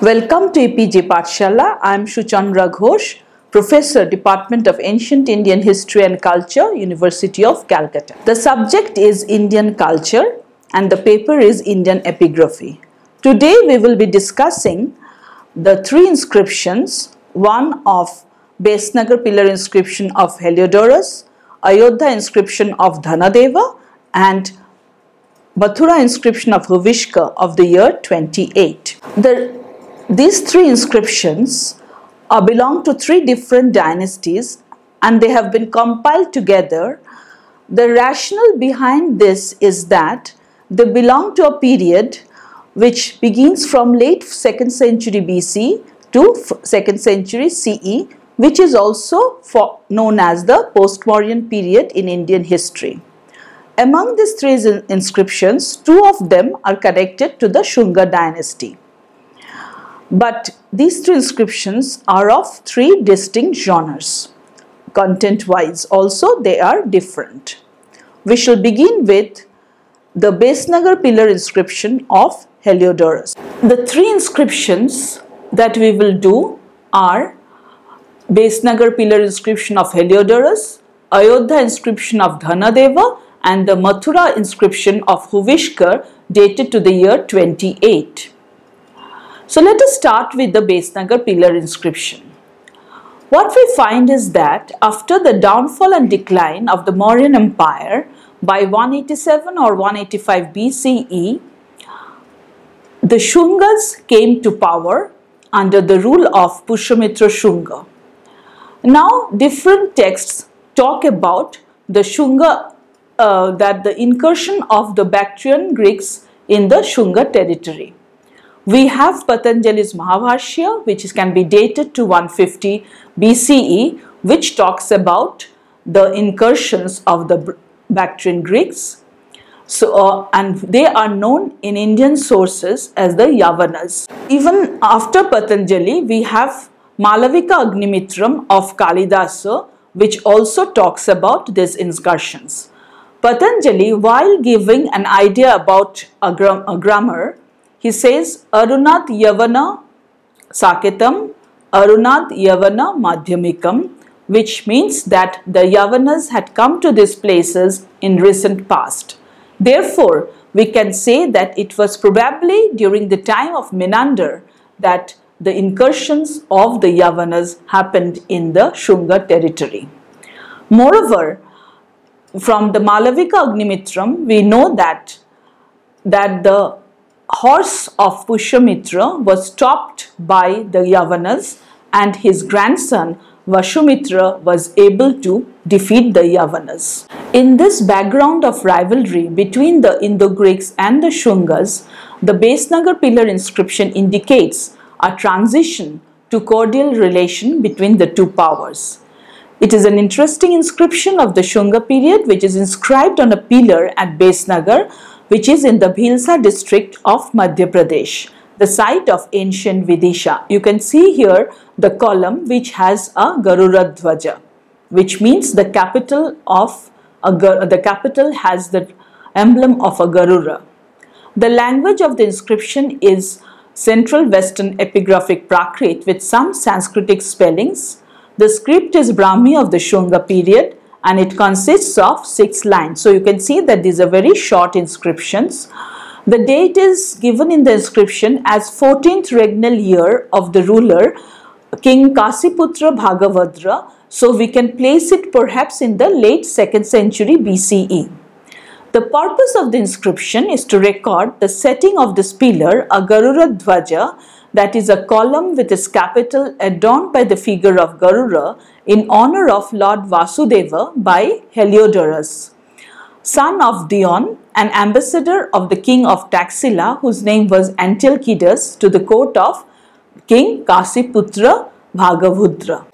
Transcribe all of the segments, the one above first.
Welcome to EPG Pathshala. I am Suchandra Ghosh, Professor, Department of Ancient Indian History and Culture, University of Calcutta. The subject is Indian culture and the paper is Indian epigraphy. Today we will be discussing the three inscriptions, one of Besnagar pillar inscription of Heliodorus, Ayodhya inscription of Dhanadeva and Mathura inscription of Huvishk of the year 28. These three inscriptions belong to three different dynasties and they have been compiled together. The rationale behind this is that they belong to a period which begins from late 2nd century BC to 2nd century CE, which is also known as the post-Mauryan period in Indian history. Among these three inscriptions, two of them are connected to the Shunga dynasty. But these three inscriptions are of three distinct genres. Content-wise also they are different. We shall begin with the Besnagar pillar inscription of Heliodorus. The three inscriptions that we will do are Besnagar pillar inscription of Heliodorus, Ayodhya inscription of Dhanadeva and the Mathura inscription of Huvishk dated to the year 28. So let us start with the Besnagar pillar inscription. What we find is that after the downfall and decline of the Mauryan Empire by 187 or 185 BCE, the Shungas came to power under the rule of Pushyamitra Shunga. Now different texts talk about the Shunga, that the incursion of the Bactrian Greeks in the Shunga territory. We have Patanjali's Mahabhashya, which can be dated to 150 BCE, which talks about the incursions of the Bactrian Greeks. So, and they are known in Indian sources as the Yavanas. Even after Patanjali, we have Malavika Agnimitram of Kalidasa, which also talks about these incursions. Patanjali, while giving an idea about a grammar, he says, Arunad Yavana Saketam, Arunad Yavana Madhyamikam, which means that the Yavanas had come to these places in recent past. Therefore, we can say that it was probably during the time of Menander that the incursions of the Yavanas happened in the Shunga territory. Moreover, from the Malavika Agnimitram, we know that the horse of Pushyamitra was stopped by the Yavanas and his grandson Vasumitra was able to defeat the Yavanas. In this background of rivalry between the Indo-Greeks and the Shungas, the Besnagar pillar inscription indicates a transition to cordial relation between the two powers. It is an interesting inscription of the Shunga period which is inscribed on a pillar at Besnagar, which is in the Bhilsa district of Madhya Pradesh, the site of ancient Vidisha. You can see here the column which has a Garura Dhwaja, which means the capital has the emblem of a Garura. The language of the inscription is Central Western epigraphic Prakrit with some Sanskritic spellings. The script is Brahmi of the Shunga period and it consists of 6 lines. So you can see that these are very short inscriptions. The date is given in the inscription as 14th regnal year of the ruler King Kasiputra Bhagavadra. So we can place it perhaps in the late 2nd century BCE. The purpose of the inscription is to record the setting of this pillar, a Garura Dhwaja, that is a column with its capital adorned by the figure of Garura in honor of Lord Vasudeva by Heliodorus, son of Dion, an ambassador of the king of Taxila, whose name was Antilochidus, to the court of King Kasiputra Bhagavadra.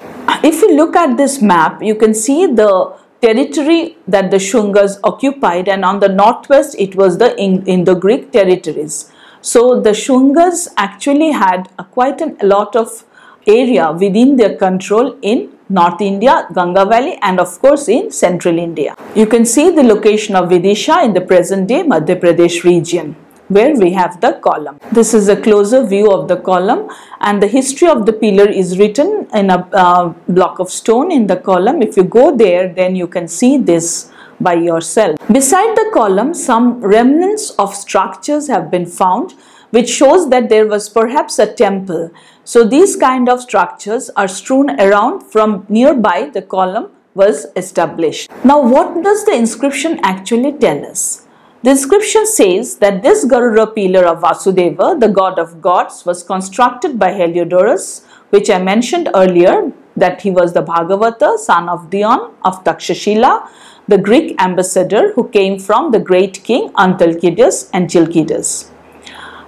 If you look at this map, you can see the territory that the Shungas occupied, and on the northwest it was the Indo-Greek territories. So the Shungas actually had quite a lot of area within their control in North India, Ganga Valley, and of course in Central India. You can see the location of Vidisha in the present day Madhya Pradesh region. where we have the column. This is a closer view of the column, and the history of the pillar is written in a block of stone in the column. If you go there, then you can see this by yourself. Beside the column, some remnants of structures have been found, which shows that there was perhaps a temple. So these kind of structures are strewn around from nearby the column was established. Now, what does the inscription actually tell us? The inscription says that this Garuda pillar of Vasudeva, the god of gods, was constructed by Heliodorus, which I mentioned earlier, that he was the Bhagavata, son of Dion of Takshashila, the Greek ambassador who came from the great king Antalcidas and Chalcidas,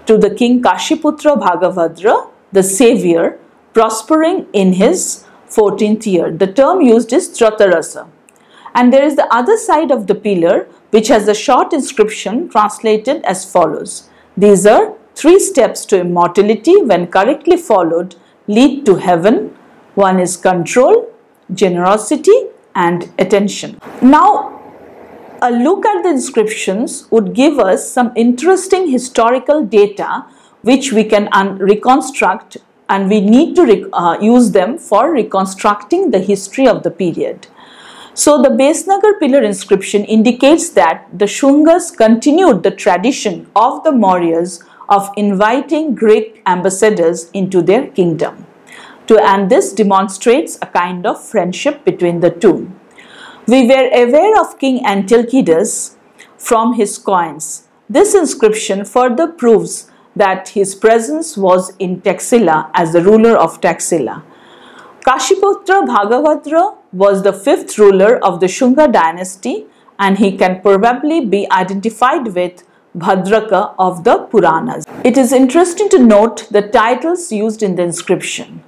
to the king Kashiputra Bhagavadra, the savior, prospering in his 14th year. The term used is Tratarasa. And there is the other side of the pillar, which has a short inscription translated as follows. These are 3 steps to immortality, when correctly followed, lead to heaven. One is control, generosity, and attention. Now, a look at the inscriptions would give us some interesting historical data which we can reconstruct, and we need to use them for reconstructing the history of the period. So the Besnagar pillar inscription indicates that the Shungas continued the tradition of the Mauryas of inviting Greek ambassadors into their kingdom. And this demonstrates a kind of friendship between the two. We were aware of King Antalcidas from his coins. This inscription further proves that his presence was in Taxila as the ruler of Taxila. Kashiputra Bhagavadra was the 5th ruler of the Shunga dynasty, and he can probably be identified with Bhadraka of the Puranas. It is interesting to note the titles used in the inscription.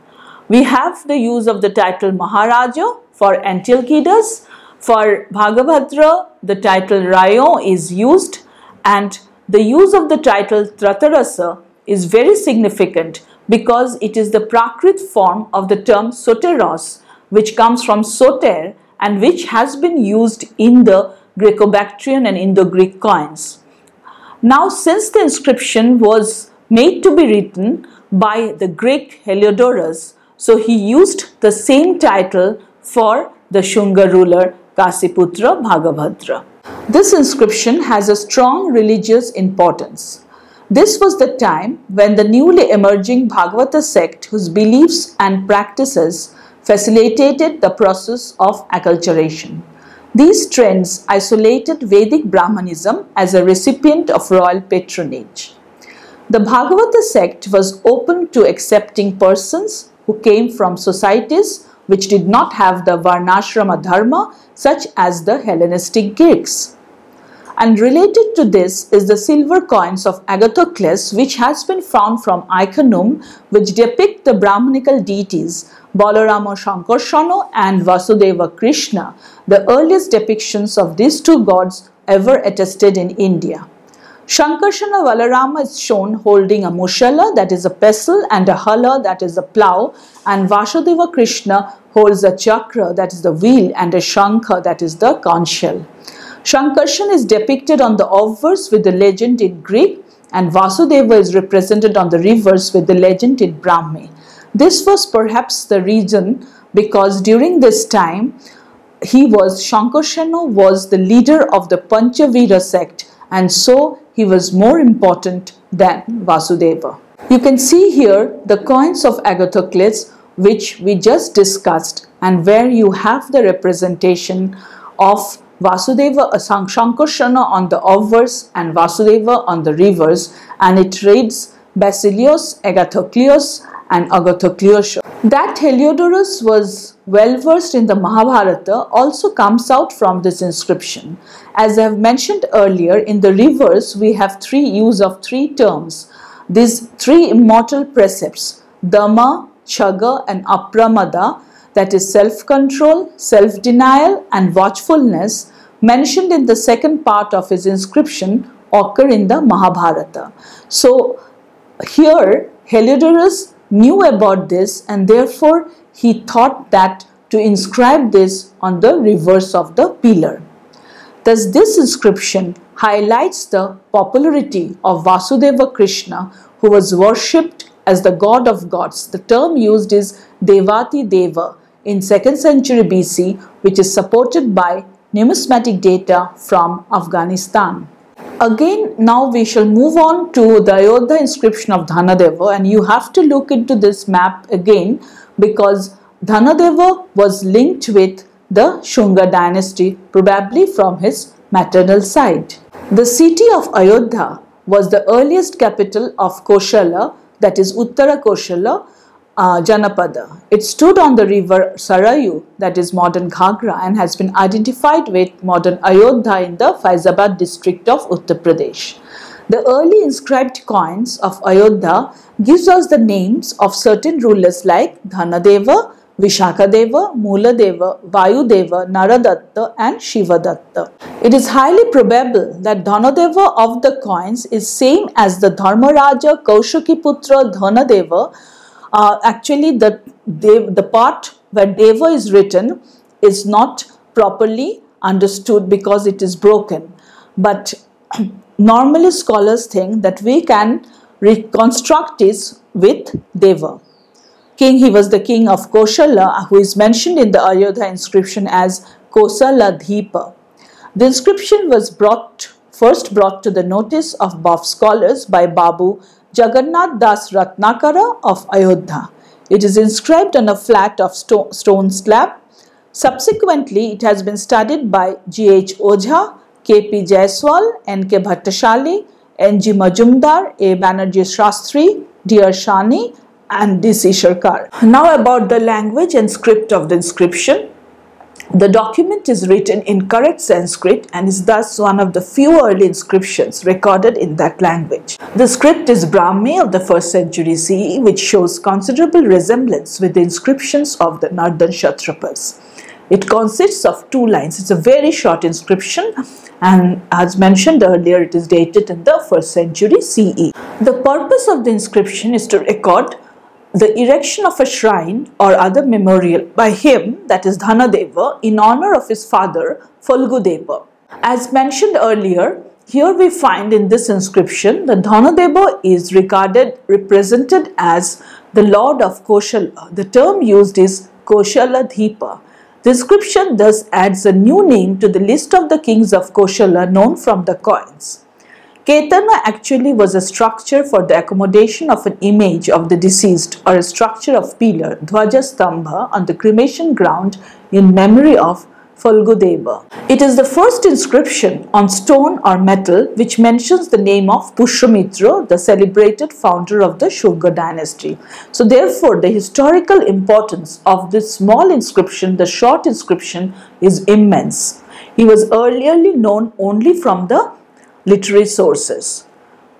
We have the use of the title Maharaja for Antalcidas. For Bhagavadra, the title Rayo is used, and the use of the title Tratarasa is very significant because it is the Prakrit form of the term Soteros, which comes from Soter and which has been used in the Greco-Bactrian and Indo-Greek coins. Now, since the inscription was made to be written by the Greek Heliodorus, so he used the same title for the Shunga ruler Kashiputra Bhagavadra. This inscription has a strong religious importance. This was the time when the newly emerging Bhagavata sect, whose beliefs and practices facilitated the process of acculturation. These trends isolated Vedic Brahmanism as a recipient of royal patronage. The Bhagavata sect was open to accepting persons who came from societies which did not have the Varnashrama dharma, such as the Hellenistic Greeks. And related to this is the silver coins of Agathocles, which has been found from Iconum, which depict the Brahmanical deities Balarama Sankarsana and Vasudeva Krishna, the earliest depictions of these 2 gods ever attested in India. Sankarsana Balarama is shown holding a mushala, that is a pestle, and a hala, that is a plough, and Vasudeva Krishna holds a chakra, that is the wheel, and a shankha, that is the conch shell. Sankarsana is depicted on the obverse with the legend in Greek, and Vasudeva is represented on the reverse with the legend in Brahmi. This was perhaps the reason because during this time Sankarsana was the leader of the Panchavira sect, and so he was more important than Vasudeva. You can see here the coins of Agathocles, which we just discussed, and where you have the representation of Vasudeva, Sankarsana on the obverse and Vasudeva on the reverse, and it reads Basilios, Agathocleos and Agathocleos. That Heliodorus was well versed in the Mahabharata also comes out from this inscription. As I have mentioned earlier, in the reverse we have use of 3 terms. These 3 immortal precepts, Dhamma, Chaga and Apramada, that is self-control, self-denial and watchfulness, mentioned in the second part of his inscription, occur in the Mahabharata. So here Heliodorus knew about this, and therefore he thought that to inscribe this on the reverse of the pillar. Thus this inscription highlights the popularity of Vasudeva Krishna, who was worshipped as the god of gods. The term used is Devati Deva in 2nd century BC, which is supported by numismatic data from Afghanistan. Again, now we shall move on to the Ayodhya inscription of Dhanadeva, and you have to look into this map again because Dhanadeva was linked with the Shunga dynasty, probably from his maternal side. The city of Ayodhya was the earliest capital of Koshala, that is Uttara Koshala Janapada. It stood on the river Sarayu, that is modern Ghagra, and has been identified with modern Ayodhya in the Faizabad district of Uttar Pradesh. The early inscribed coins of Ayodhya gives us the names of certain rulers like Dhanadeva, Vishakadeva, Mooladeva, Vayudeva, Naradatta and Shivadatta. It is highly probable that Dhanadeva of the coins is same as the Dharmaraja Kaushakiputra Dhanadeva. Actually, the part where Deva is written is not properly understood because it is broken. But normally scholars think that we can reconstruct this with Deva. He was the king of Koshala, who is mentioned in the Ayodhya inscription as Kosaladhipa. The inscription was first brought to the notice of buff scholars by Babu Jagannath Das Ratnakara of Ayodhya. It is inscribed on a flat of stone slab. Subsequently, it has been studied by G.H. Ojha, K.P. Jaiswal, N.K. Bhattashali, N.G. Majumdar, A. Banerjee Shastri, D.R. Shani, and D.C. Sharkar. Now about the language and script of the inscription. The document is written in correct Sanskrit and is thus one of the few early inscriptions recorded in that language. The script is Brahmi of the 1st century CE, which shows considerable resemblance with the inscriptions of the Northern Kshatrapas. It consists of 2 lines. It's a very short inscription, and as mentioned earlier, it is dated in the 1st century CE. The purpose of the inscription is to record the erection of a shrine or other memorial by him, that is Dhanadeva, in honor of his father Falgudeva. As mentioned earlier, here we find in this inscription that Dhanadeva is represented as the lord of Koshala. The term used is Koshaladhipa. The inscription thus adds a new name to the list of the kings of Koshala known from the coins. Ketana actually was a structure for the accommodation of an image of the deceased or a structure of pillar, Dhwaja Stambha, on the cremation ground in memory of Falgudeva. It is the first inscription on stone or metal which mentions the name of Pushyamitra, the celebrated founder of the Shunga dynasty. So therefore, the historical importance of this small inscription, the short inscription, is immense. He was earlierly known only from the literary sources.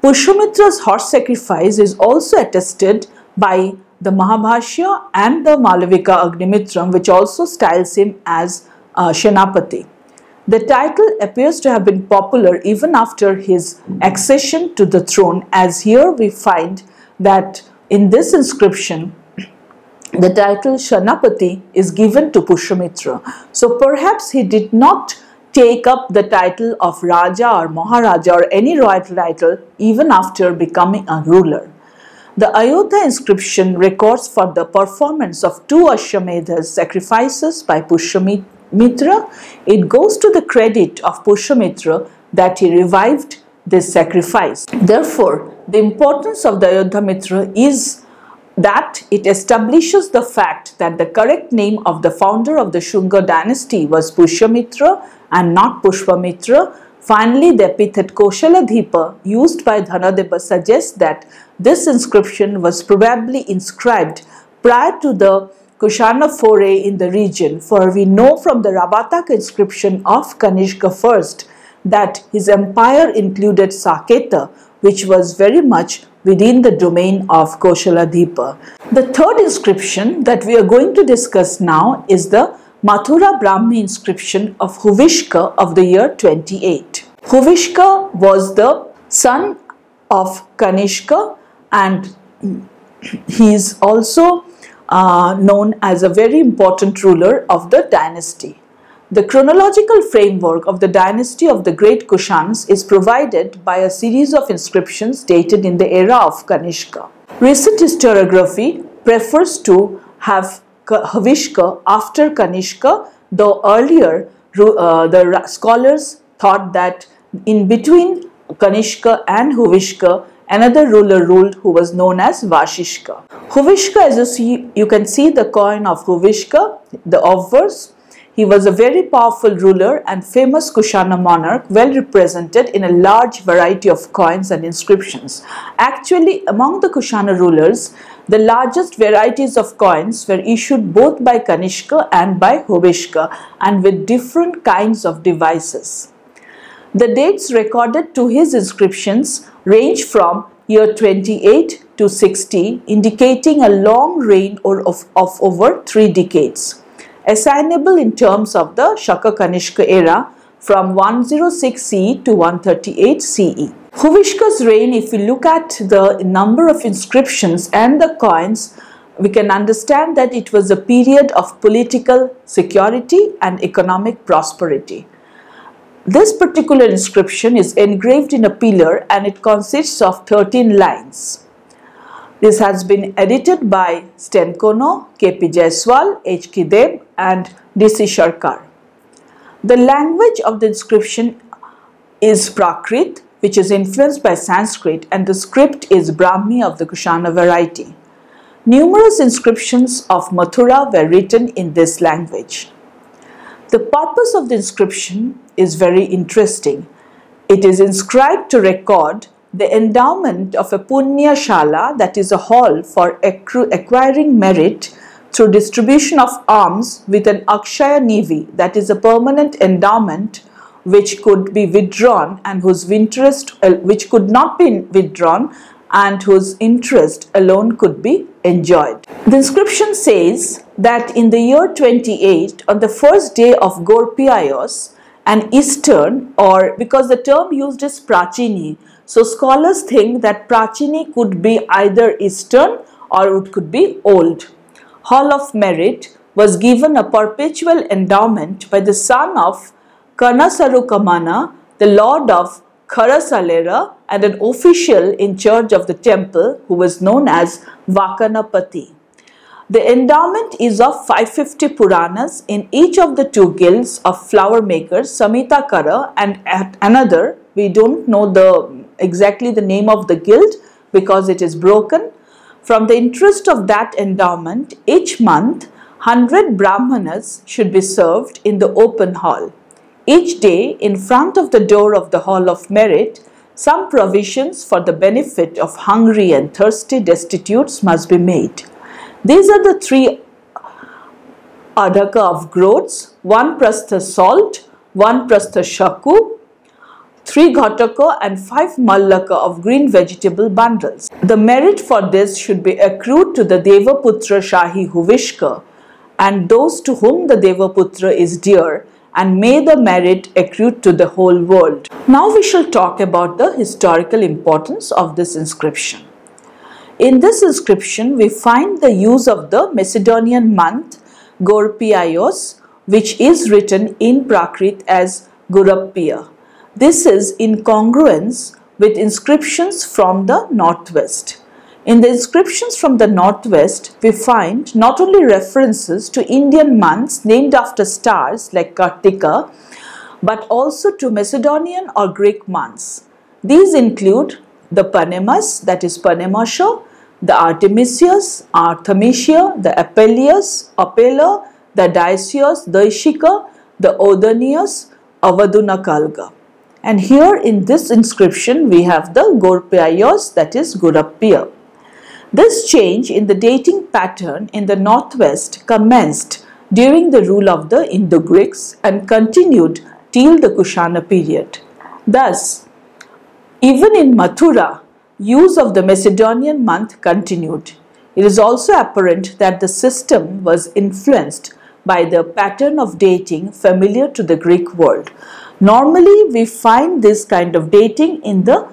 Pushyamitra's horse sacrifice is also attested by the Mahabhashya and the Malavika Agnimitram, which also styles him as Shenapati. The title appears to have been popular even after his accession to the throne, as here we find that in this inscription the title Shenapati is given to Pushyamitra. So perhaps he did not take up the title of Raja or Maharaja or any royal title even after becoming a ruler. The Ayodhya inscription records for the performance of 2 Ashwamedha sacrifices by Pushyamitra. It goes to the credit of Pushyamitra that he revived this sacrifice. Therefore, the importance of the Ayodhya Mitra is that it establishes the fact that the correct name of the founder of the Shunga dynasty was Pushyamitra and not Pushpamitra. Finally, the epithet Koshaladhipa used by Dhanadeva suggests that this inscription was probably inscribed prior to the Kushana foray in the region, for we know from the Ravataka inscription of Kanishka I that his empire included Saketa, which was very much within the domain of Koshaladhipa. The third inscription that we are going to discuss now is the Mathura Brahmi inscription of Huvishka of the year 28. Huvishka was the son of Kanishka, and he is also known as a very important ruler of the dynasty. The chronological framework of the dynasty of the Great Kushans is provided by a series of inscriptions dated in the era of Kanishka. Recent historiography prefers to have Huvishk after Kanishka, though earlier the scholars thought that in between Kanishka and Huvishk, another ruler ruled who was known as Vashishka. Huvishk, as you can see the coin of Huvishk, the obverse. He was a very powerful ruler and famous Kushana monarch, well represented in a large variety of coins and inscriptions. Actually, among the Kushana rulers, the largest varieties of coins were issued both by Kanishka and by Huvishk, and with different kinds of devices. The dates recorded to his inscriptions range from year 28 to 60, indicating a long reign of over 3 decades. Assignable in terms of the Shaka Kanishka era from 106 CE to 138 CE. Huvishka's reign, if we look at the number of inscriptions and the coins, we can understand that it was a period of political security and economic prosperity. This particular inscription is engraved in a pillar and it consists of 13 lines. This has been edited by Stenkono, K.P. Jaiswal, H.K. Deb and D.C. Sharkar. The language of the inscription is Prakrit, which is influenced by Sanskrit, and the script is Brahmi of the Kushana variety. Numerous inscriptions of Mathura were written in this language. The purpose of the inscription is very interesting. It is inscribed to record the endowment of a Punya Shala, that is a hall for acquiring merit through distribution of alms, with an Akshaya Nivi, that is a permanent endowment which could be withdrawn and whose interest which could not be withdrawn and whose interest alone could be enjoyed. The inscription says that in the year 28, on the first day of Gorpiaios, an Eastern, or because the term used is Prachini, so scholars think that Prachini could be either Eastern or it could be Old. Hall of Merit was given a perpetual endowment by the son of Kanasarukamana, the lord of Kharasalera, and an official in charge of the temple who was known as Vakanapati. The endowment is of 550 Puranas in each of the 2 guilds of flower makers, Samitakara and at another, we don't know exactly the name of the guild because it is broken. From the interest of that endowment, each month 100 Brahmanas should be served in the open hall. Each day, in front of the door of the Hall of Merit, some provisions for the benefit of hungry and thirsty destitutes must be made. These are the 3 adhaka of groats, 1 prastha salt, 1 prastha shaku, 3 ghataka and 5 mallaka of green vegetable bundles. The merit for this should be accrued to the Devaputra Shahi Huvishka and those to whom the Devaputra is dear, and may the merit accrue to the whole world. Now we shall talk about the historical importance of this inscription. In this inscription, we find the use of the Macedonian month Gorpiaios, which is written in Prakrit as Gurappia. This is in congruence with inscriptions from the northwest. In the inscriptions from the northwest, we find not only references to Indian months named after stars like Kartika, but also to Macedonian or Greek months. These include the Panemas, that is Panemasha, the Artemisius, Artemisia, the Apellius, Apella, the Daisius, Daishika, the Odanius, Avaduna Kalga. And here in this inscription we have the Gorpiaios, that is Gurappia. This change in the dating pattern in the northwest commenced during the rule of the Indo-Greeks and continued till the Kushana period. Thus, even in Mathura, use of the Macedonian month continued. It is also apparent that the system was influenced by the pattern of dating familiar to the Greek world. Normally, we find this kind of dating in the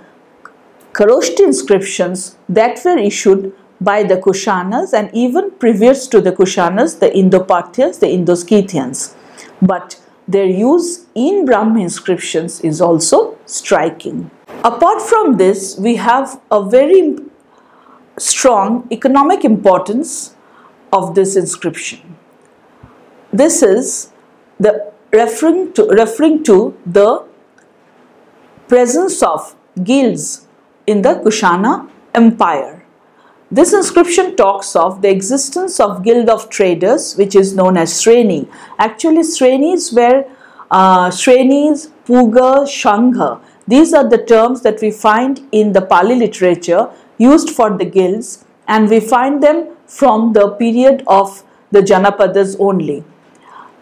Kharoshthi inscriptions that were issued by the Kushanas and even previous to the Kushanas, the Indo-Parthians, the Indo-Scythians. But their use in Brahmi inscriptions is also striking. Apart from this, we have a very strong economic importance of this inscription. This is the referring to the presence of guilds in the Kushana Empire. This inscription talks of the existence of guild of traders, which is known as Sreni. Actually, Srenis were Srenis, Puga, Shangha. These are the terms that we find in the Pali literature used for the guilds, and we find them from the period of the Janapadas only.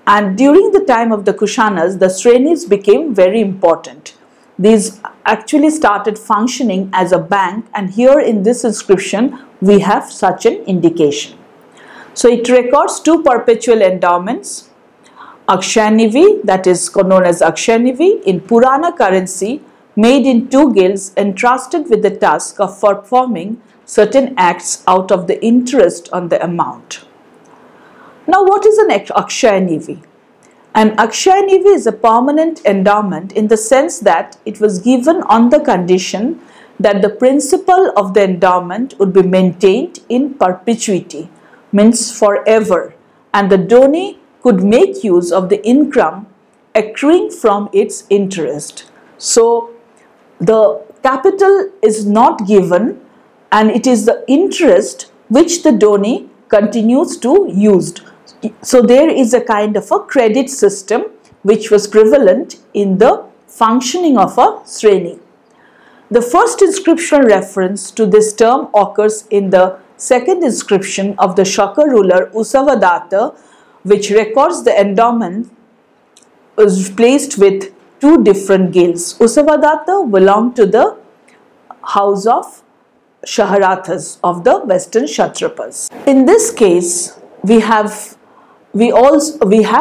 And during the time of the Kushanas, the Srenis became very important. These actually started functioning as a bank, and here in this inscription we have such an indication. So it records two perpetual endowments, Akshayanivi, that is known as Akshayanivi, in Purana currency, made in two guilds entrusted with the task of performing certain acts out of the interest on the amount. Now, what is an Akshayanivi? An Akshayanivi is a permanent endowment in the sense that it was given on the condition that the principle of the endowment would be maintained in perpetuity, means forever, and the donee could make use of the income accruing from its interest. So, the capital is not given, and it is the interest which the donee continues to use. So there is a kind of a credit system which was prevalent in the functioning of a Sreni. The first inscriptional reference to this term occurs in the second inscription of the Shaka ruler Usavadatta, which records the endowment was placed with two different guilds. Usavadatta belonged to the house of Shaharathas of the Western Kshatrapas. In this case, we have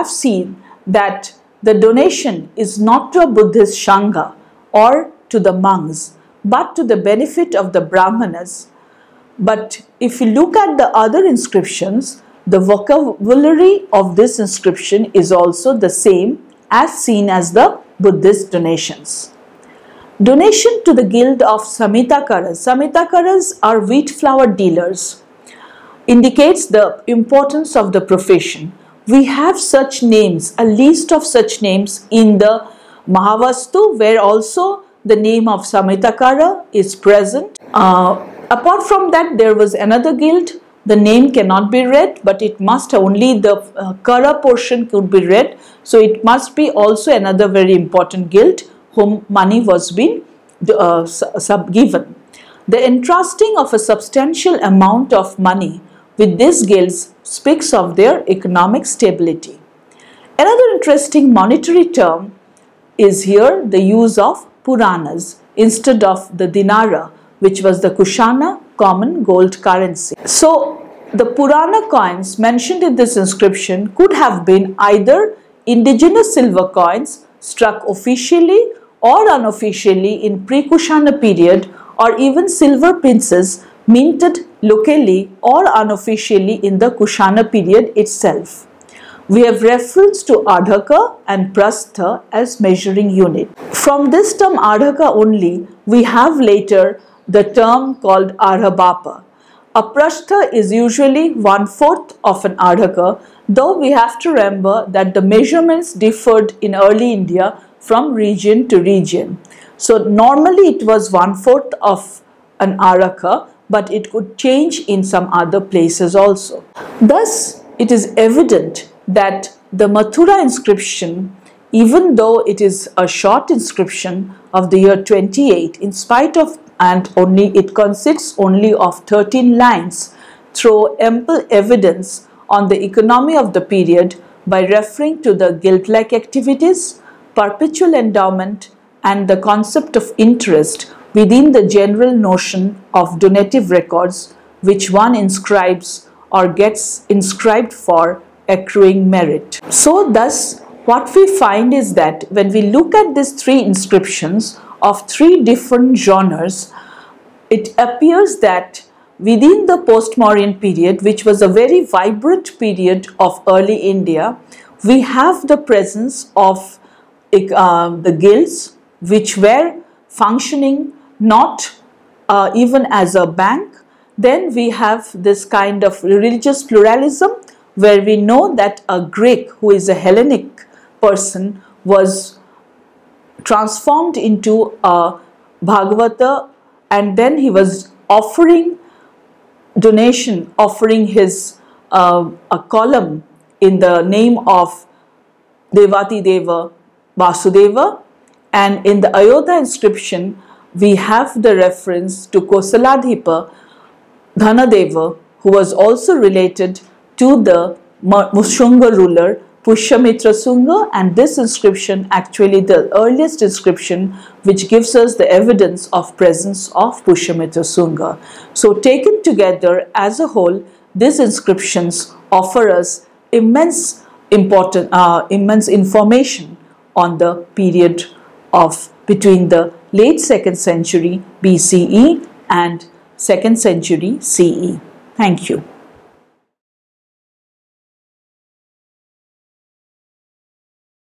seen that the donation is not to a Buddhist Shangha or to the monks, but to the benefit of the Brahmanas. But if you look at the other inscriptions, the vocabulary of this inscription is also the same as seen as the Buddhist donations. Donation to the guild of Samitakaras. Samitakaras are wheat flour dealers. Indicates the importance of the profession. We have such names, a list of such names in the Mahavastu, where also the name of Samitakara is present. Apart from that, there was another guild. The name cannot be read, but it must only the Kara portion could be read. So it must be also another very important guild whom money was being given. The entrusting of a substantial amount of money with these guilds speaks of their economic stability. Another interesting monetary term is here the use of Puranas instead of the dinara, which was the Kushana common gold currency. So the Purana coins mentioned in this inscription could have been either indigenous silver coins struck officially or unofficially in pre-Kushana period, or even silver pieces minted locally or unofficially in the Kushana period itself. We have reference to Ardhaka and Prastha as measuring unit. From this term Ardhaka only, we have later the term called Arhabapa. A Prastha is usually 1/4 of an Ardhaka, though we have to remember that the measurements differed in early India from region to region. So normally it was 1/4 of an Ardhaka, but it could change in some other places also. Thus, it is evident that the Mathura inscription, even though it is a short inscription of the year 28, in spite of it consists only of 13 lines, throw ample evidence on the economy of the period by referring to the guild-like activities, perpetual endowment, and the concept of interest within the general notion of donative records which one inscribes or gets inscribed for accruing merit. So thus what we find is that when we look at these three inscriptions of three different genres, it appears that within the post-Mauryan period, which was a very vibrant period of early India, we have the presence of the guilds, which were functioning not even as a bank. Then we have this kind of religious pluralism, where we know that a Greek who is a Hellenic person was transformed into a Bhagavata, and then he was offering donation, offering his a column in the name of Deva Vasudeva. And in the Ayodhya inscription, we have the reference to Kosaladhipa Dhanadeva, who was also related to the Shunga ruler Pushyamitra Sunga, and this inscription actually the earliest inscription which gives us the evidence of presence of Pushyamitra Sunga. So taken together as a whole, these inscriptions offer us immense information on the period of between the late 2nd century BCE and 2nd century CE. Thank you.